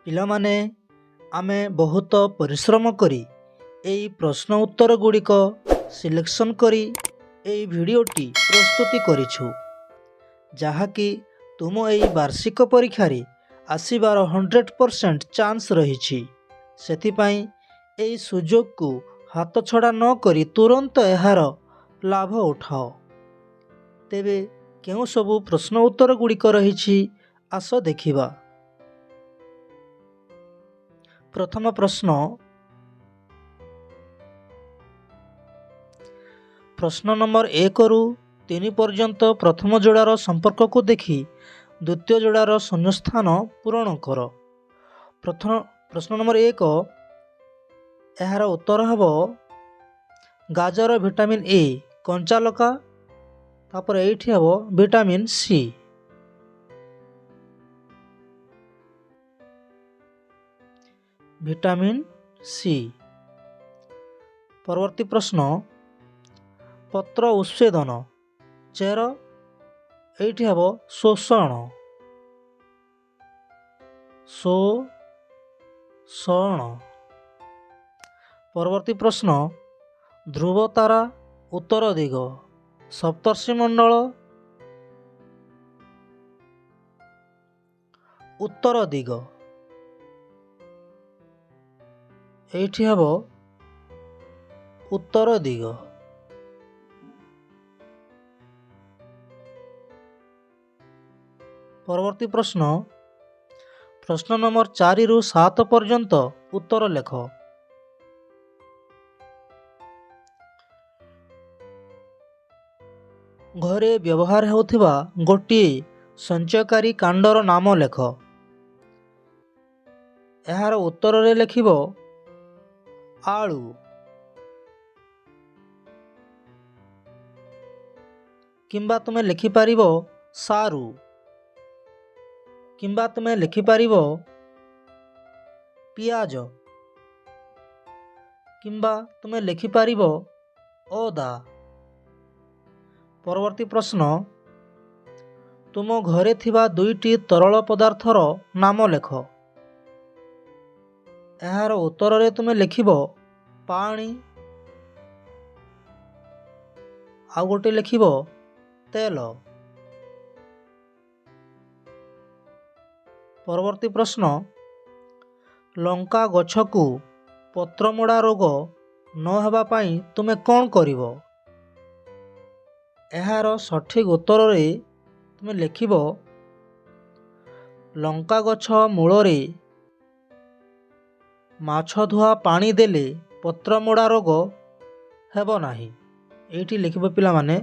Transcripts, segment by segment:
ପିଲାମାନେ ଆମେ ବହୁତ ପରିଶ୍ରମ କରି ଏହି ପ୍ରଶ୍ନ ଉତ୍ତର ଗୁଡ଼ିକ ସିଲେକ୍ସନ୍ କରି ଏହି ଭିଡ଼ିଓଟି ପ୍ରସ୍ତୁତି କରିଛୁ, ଯାହାକି ତୁମ ଏହି ବାର୍ଷିକ ପରୀକ୍ଷାରେ ଆସିବାର 100% ଚାନ୍ସ ରହିଛି। ସେଥିପାଇଁ ଏହି ସୁଯୋଗକୁ ହାତଛଡ଼ା ନ କରି ତୁରନ୍ତ ଏହାର ଲାଭ ଉଠାଅ। ତେବେ କେଉଁ ସବୁ ପ୍ରଶ୍ନ ଉତ୍ତର ଗୁଡ଼ିକ ରହିଛି, ଆସ ଦେଖିବା। ପ୍ରଥମ ପ୍ରଶ୍ନ ନମ୍ବର 1ରୁ 3 ପର୍ଯ୍ୟନ୍ତ ପ୍ରଥମ ଯୋଡ଼ାର ସମ୍ପର୍କକୁ ଦେଖି ଦ୍ୱିତୀୟ ଯୋଡ଼ାର ଶୂନ୍ୟସ୍ଥାନ ପୂରଣ କର। ପ୍ରଶ୍ନ ନମ୍ବର 1, ଏହାର ଉତ୍ତର ହେବ ଗାଜର ଭିଟାମିନ୍ ଏ, କଞ୍ଚା ଲଙ୍କା, ତାପରେ ଏଇଠି ହେବ ଭିଟାମିନ୍ ସି। Vitamin C. ପରବର୍ତ୍ତୀ ପ୍ରଶ୍ନ, ପତ୍ର ଉଚ୍ଛେଦନ, ଚେର, ଏଇଠି ହେବ ଶୋଷଣ। ଶୋଷଣ। ପରବର୍ତ୍ତୀ ପ୍ରଶ୍ନ, ଧ୍ରୁବ ତାରା ଉତ୍ତର ଦିଗ, ସପ୍ତର୍ଷି ମଣ୍ଡଳ ଉତ୍ତର ଦିଗ, ଏଇଠି ହେବ ଉତ୍ତର ଦିଗ। ପରବର୍ତ୍ତୀ ପ୍ରଶ୍ନ ନମ୍ବର 4ରୁ 7 ପର୍ଯ୍ୟନ୍ତ ଉତ୍ତର ଲେଖ। ଘରେ ବ୍ୟବହାର ହେଉଥିବା ଗୋଟିଏ ସଞ୍ଚୟକାରୀ କାଣ୍ଡର ନାମ ଲେଖ। ଏହାର ଉତ୍ତରରେ ଲେଖିବ ଆଳୁ। କିମ୍ବା ତୁମେ ଲେଖିପାରିବ ସାରୁ, କିମ୍ବା ତୁମେ ଲେଖିପାରିବ ପିଆଜ, କିମ୍ବା ତୁମେ ଲେଖିପାରିବ ଅଦା। ପରବର୍ତ୍ତୀ ପ୍ରଶ୍ନ, ତୁମ ଘରେ ଥିବା 2ଟି ତରଳ ପଦାର୍ଥର ନାମ ଲେଖ। ଏହାର ଉତ୍ତରରେ ତୁମେ ଲେଖିବ ପାଣି, ଆଉ ଗୋଟେ ଲେଖିବ ତେଲ। ପରବର୍ତ୍ତୀ ପ୍ରଶ୍ନ, ଲଙ୍କା ଗଛକୁ ପତ୍ରମୋଡ଼ା ରୋଗ ନ ହେବା ପାଇଁ ତୁମେ କ'ଣ କରିବ? ଏହାର ସଠିକ୍ ଉତ୍ତରରେ ତୁମେ ଲେଖିବ ଲଙ୍କା ଗଛ ମୂଳରେ ମାଛ ଧୁଆ ପାଣି ଦେଲେ ପତ୍ରମୋଡ଼ା ରୋଗ ହେବ ନାହିଁ। ଏଇଠି ଲେଖିବ ପିଲାମାନେ,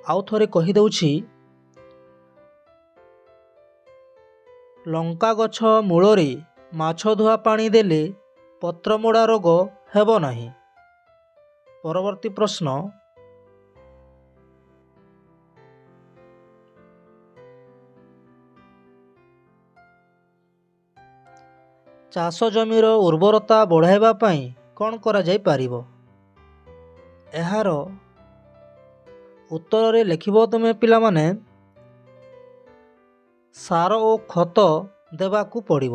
ଆଉ ଥରେ କହିଦେଉଛି, ଲଙ୍କା ଗଛ ମୂଳରେ ମାଛ ଧୁଆ ପାଣି ଦେଲେ ପତ୍ରମୋଡ଼ା ରୋଗ ହେବ ନାହିଁ। ପରବର୍ତ୍ତୀ ପ୍ରଶ୍ନ, ଚାଷ ଜମିର ଉର୍ବରତା ବଢ଼ାଇବା ପାଇଁ କ'ଣ କରାଯାଇପାରିବ? ଏହାର ଉତ୍ତରରେ ଲେଖିବ ତୁମେ ପିଲାମାନେ ସାର ଓ ଖତ ଦେବାକୁ ପଡ଼ିବ।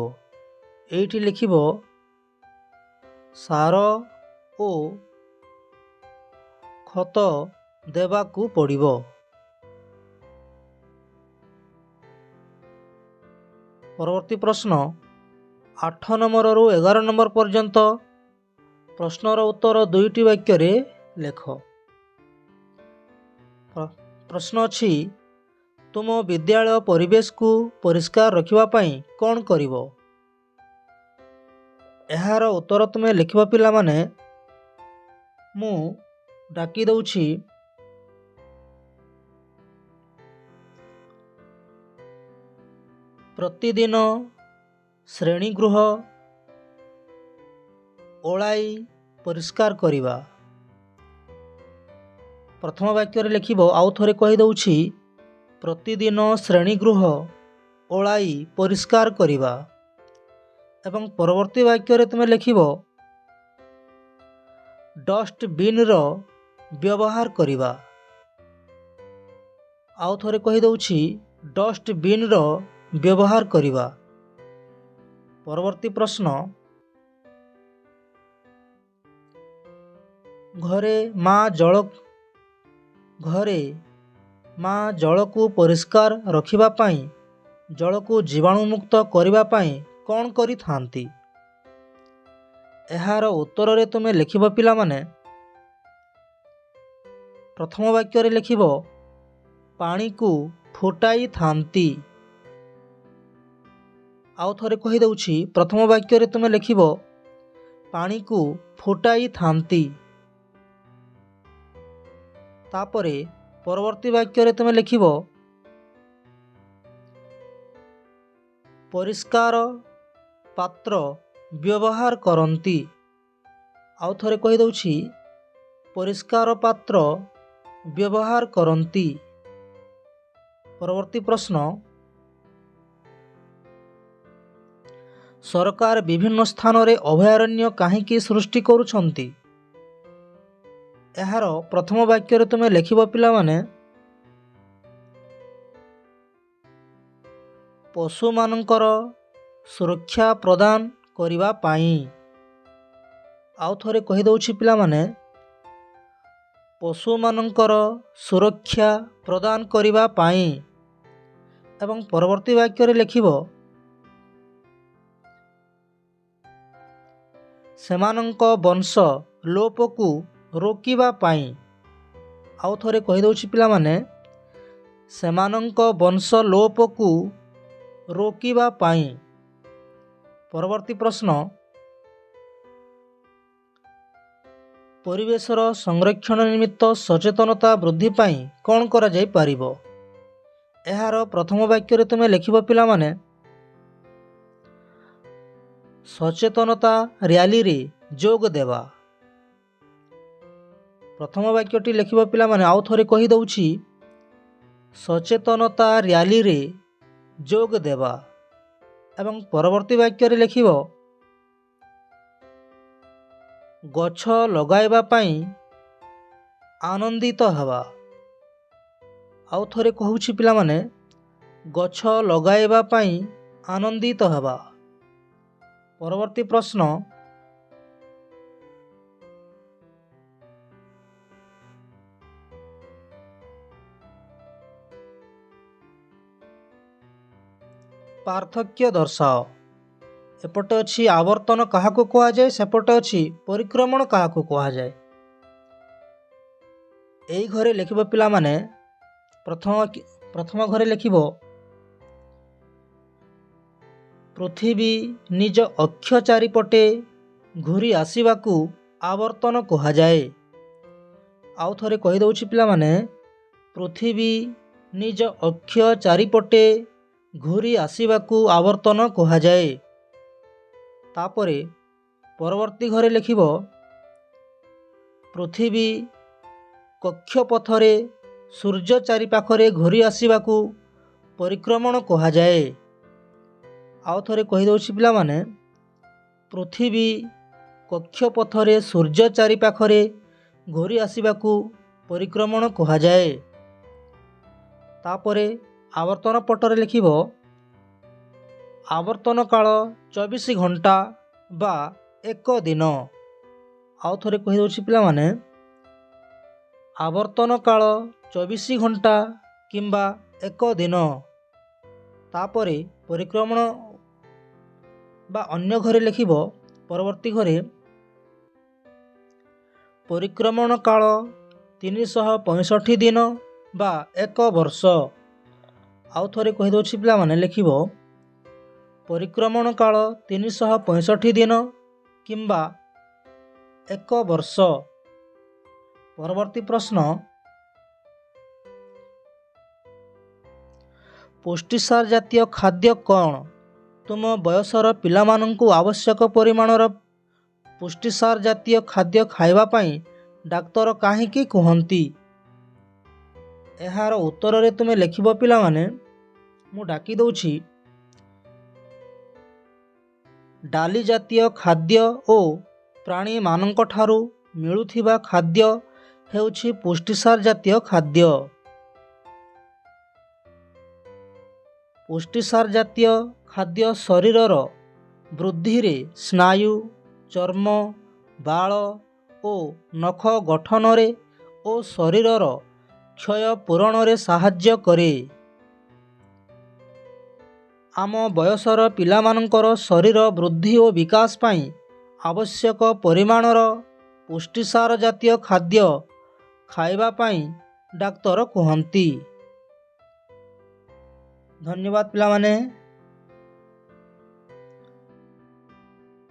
ଏଇଠି ଲେଖିବ ସାର ଓ ଖତ ଦେବାକୁ ପଡ଼ିବ। ପରବର୍ତ୍ତୀ ପ୍ରଶ୍ନ, 8 ନମ୍ବରରୁ 11 ନମ୍ବର ପର୍ଯ୍ୟନ୍ତ ପ୍ରଶ୍ନର ଉତ୍ତର 2ଟି ବାକ୍ୟରେ ଲେଖ। ପ୍ରଶ୍ନ ଅଛି, ତୁମ ବିଦ୍ୟାଳୟ ପରିବେଶକୁ ପରିଷ୍କାର ରଖିବା ପାଇଁ କ'ଣ କରିବ? ଏହାର ଉତ୍ତର ତୁମେ ଲେଖିବ ପିଲାମାନେ, ମୁଁ ଡାକି ଦେଉଛି ପ୍ରତିଦିନ ଶ୍ରେଣୀଗୃହ ଓଳାଇ ପରିଷ୍କାର କରିବା। ପ୍ରଥମ ବାକ୍ୟରେ ଲେଖିବ, ଆଉ ଥରେ କହିଦେଉଛି, ପ୍ରତିଦିନ ଶ୍ରେଣୀଗୃହ ଓଳାଇ ପରିଷ୍କାର କରିବା। ଏବଂ ପରବର୍ତ୍ତୀ ବାକ୍ୟରେ ତୁମେ ଲେଖିବ ଡଷ୍ଟବିନ୍ର ବ୍ୟବହାର କରିବା। ଆଉ ଥରେ କହିଦେଉଛି, ଡଷ୍ଟବିନ୍ର ବ୍ୟବହାର କରିବା। ପରବର୍ତ୍ତୀ ପ୍ରଶ୍ନ, ଘରେ ମା ଜଳକୁ ପରିଷ୍କାର ରଖିବା ପାଇଁ, ଜଳକୁ ଜୀବାଣୁମୁକ୍ତ କରିବା ପାଇଁ କ'ଣ କରିଥାନ୍ତି? ଏହାର ଉତ୍ତରରେ ତୁମେ ଲେଖିବ ପିଲାମାନେ, ପ୍ରଥମ ବାକ୍ୟରେ ଲେଖିବ ପାଣିକୁ ଫୁଟାଇଥାନ୍ତି। ଆଉ ଥରେ କହିଦେଉଛି, ପ୍ରଥମ ବାକ୍ୟରେ ତୁମେ ଲେଖିବ ପାଣିକୁ ଫୁଟାଇଥାନ୍ତି। ତାପରେ ପରବର୍ତ୍ତୀ ବାକ୍ୟରେ ତୁମେ ଲେଖିବ ପରିଷ୍କାର ପାତ୍ର ବ୍ୟବହାର କରନ୍ତି। ଆଉ ଥରେ କହିଦେଉଛି, ପରିଷ୍କାର ପାତ୍ର ବ୍ୟବହାର କରନ୍ତି। ପରବର୍ତ୍ତୀ ପ୍ରଶ୍ନ, ସରକାର ବିଭିନ୍ନ ସ୍ଥାନରେ ଅଭୟାରଣ୍ୟ କାହିଁକି ସୃଷ୍ଟି କରୁଛନ୍ତି? ଏହାର ପ୍ରଥମ ବାକ୍ୟରେ ତୁମେ ଲେଖିବ ପିଲାମାନେ ପଶୁମାନଙ୍କର ସୁରକ୍ଷା ପ୍ରଦାନ କରିବା ପାଇଁ। ଆଉ ଥରେ କହିଦେଉଛି ପିଲାମାନେ ପଶୁମାନଙ୍କର ସୁରକ୍ଷା ପ୍ରଦାନ କରିବା ପାଇଁ। ଏବଂ ପରବର୍ତ୍ତୀ ବାକ୍ୟରେ ଲେଖିବ ସେମାନଙ୍କ ବଂଶ ଲୋପକୁ ରୋକିବା ପାଇଁ। ଆଉ ଥରେ କହିଦେଉଛି ପିଲାମାନେ ସେମାନଙ୍କ ବଂଶ ଲୋପକୁ ରୋକିବା ପାଇଁ। ପରବର୍ତ୍ତୀ ପ୍ରଶ୍ନ, ପରିବେଶର ସଂରକ୍ଷଣ ନିମିତ୍ତ ସଚେତନତା ବୃଦ୍ଧି ପାଇଁ କ'ଣ କରାଯାଇପାରିବ? ଏହାର ପ୍ରଥମ ବାକ୍ୟରେ ତୁମେ ଲେଖିବ ପିଲାମାନେ ସଚେତନତା ର୍ୟାଲିରେ ଯୋଗ ଦେବା। ପ୍ରଥମ ବାକ୍ୟଟି ଲେଖିବ ପିଲାମାନେ, ଆଉ ଥରେ କହିଦେଉଛି ସଚେତନତା ର୍ୟାଲିରେ ଯୋଗ ଦେବା। ଏବଂ ପରବର୍ତ୍ତୀ ବାକ୍ୟରେ ଲେଖିବ ଗଛ ଲଗାଇବା ପାଇଁ ଆନନ୍ଦିତ ହେବା। ଆଉ ଥରେ କହୁଛି ପିଲାମାନେ ଗଛ ଲଗାଇବା ପାଇଁ ଆନନ୍ଦିତ ହେବା। ପରବର୍ତ୍ତୀ ପ୍ରଶ୍ନ, ପାର୍ଥକ୍ୟ ଦର୍ଶାଅ। ଏପଟେ ଅଛି ଆବର୍ତ୍ତନ କାହାକୁ କୁହାଯାଏ, ସେପଟେ ଅଛି ପରିକ୍ରମଣ କାହାକୁ କୁହାଯାଏ। ଏହି ଘରେ ଲେଖିବ ପିଲାମାନେ ପ୍ରଥମ ଘରେ ଲେଖିବ ପୃଥିବୀ ନିଜ ଅକ୍ଷ ଚାରିପଟେ ଘୂରି ଆସିବାକୁ ଆବର୍ତ୍ତନ କୁହାଯାଏ। ଆଉ ଥରେ କହିଦେଉଛି ପିଲାମାନେ ପୃଥିବୀ ନିଜ ଅକ୍ଷ ଚାରିପଟେ ଘୂରି ଆସିବାକୁ ଆବର୍ତ୍ତନ କୁହାଯାଏ। ତାପରେ ପରବର୍ତ୍ତୀ ଘରେ ଲେଖିବ ପୃଥିବୀ କକ୍ଷପଥରେ ସୂର୍ଯ୍ୟ ଚାରିପାଖରେ ଘୂରି ଆସିବାକୁ ପରିକ୍ରମଣ କୁହାଯାଏ। ଆଉ ଥରେ କହିଦେଉଛି ପିଲାମାନେ ପୃଥିବୀ କକ୍ଷପଥରେ ସୂର୍ଯ୍ୟ ଚାରିପାଖରେ ଘୂରି ଆସିବାକୁ ପରିକ୍ରମଣ କୁହାଯାଏ। ତାପରେ ଆବର୍ତ୍ତନ ପଟରେ ଲେଖିବ ଆବର୍ତ୍ତନ କାଳ 24 ଘଣ୍ଟା ବା 1 ଦିନ। ଆଉ ଥରେ କହିଦେଉଛି ପିଲାମାନେ ଆବର୍ତ୍ତନ କାଳ 24 ଘଣ୍ଟା କିମ୍ବା 1 ଦିନ। ତାପରେ ପରିକ୍ରମଣ ବା ଅନ୍ୟ ଘରେ ଲେଖିବ ପରବର୍ତ୍ତୀ ଘରେ ପରିକ୍ରମଣ କାଳ 365 ଦିନ ବା 1 ବର୍ଷ। ଆଉ ଥରେ କହିଦେଉଛି ପିଲାମାନେ ଲେଖିବ ପରିକ୍ରମଣ କାଳ 365 ଦିନ କିମ୍ବା 1 ବର୍ଷ। ପରବର୍ତ୍ତୀ ପ୍ରଶ୍ନ, ପୁଷ୍ଟିସାର ଜାତୀୟ ଖାଦ୍ୟ କ'ଣ? ତୁମ ବୟସର ପିଲାମାନଙ୍କୁ ଆବଶ୍ୟକ ପରିମାଣର ପୁଷ୍ଟିସାର ଜାତୀୟ ଖାଦ୍ୟ ଖାଇବା ପାଇଁ ଡାକ୍ତର କାହିଁକି କୁହନ୍ତି? ଏହାର ଉତ୍ତରରେ ତୁମେ ଲେଖିବ ପିଲାମାନେ, ମୁଁ ଡାକି ଦେଉଛି ଡାଲି ଜାତୀୟ ଖାଦ୍ୟ ଓ ପ୍ରାଣୀମାନଙ୍କ ଠାରୁ ମିଳୁଥିବା ଖାଦ୍ୟ ହେଉଛି ପୁଷ୍ଟିସାର ଜାତୀୟ ଖାଦ୍ୟ। ପୁଷ୍ଟିସାର ଜାତୀୟ ଖାଦ୍ୟ ଶରୀରର ବୃଦ୍ଧିରେ, ସ୍ନାୟୁ, ଚର୍ମ, ବାଳ ଓ ନଖ ଗଠନରେ ଓ ଶରୀରର କ୍ଷୟ ପୂରଣରେ ସାହାଯ୍ୟ କରେ। ଆମ ବୟସର ପିଲାମାନଙ୍କର ଶରୀର ବୃଦ୍ଧି ଓ ବିକାଶ ପାଇଁ ଆବଶ୍ୟକ ପରିମାଣର ପୁଷ୍ଟିସାର ଜାତୀୟ ଖାଦ୍ୟ ଖାଇବା ପାଇଁ ଡାକ୍ତର କୁହନ୍ତି। ଧନ୍ୟବାଦ ପିଲାମାନେ।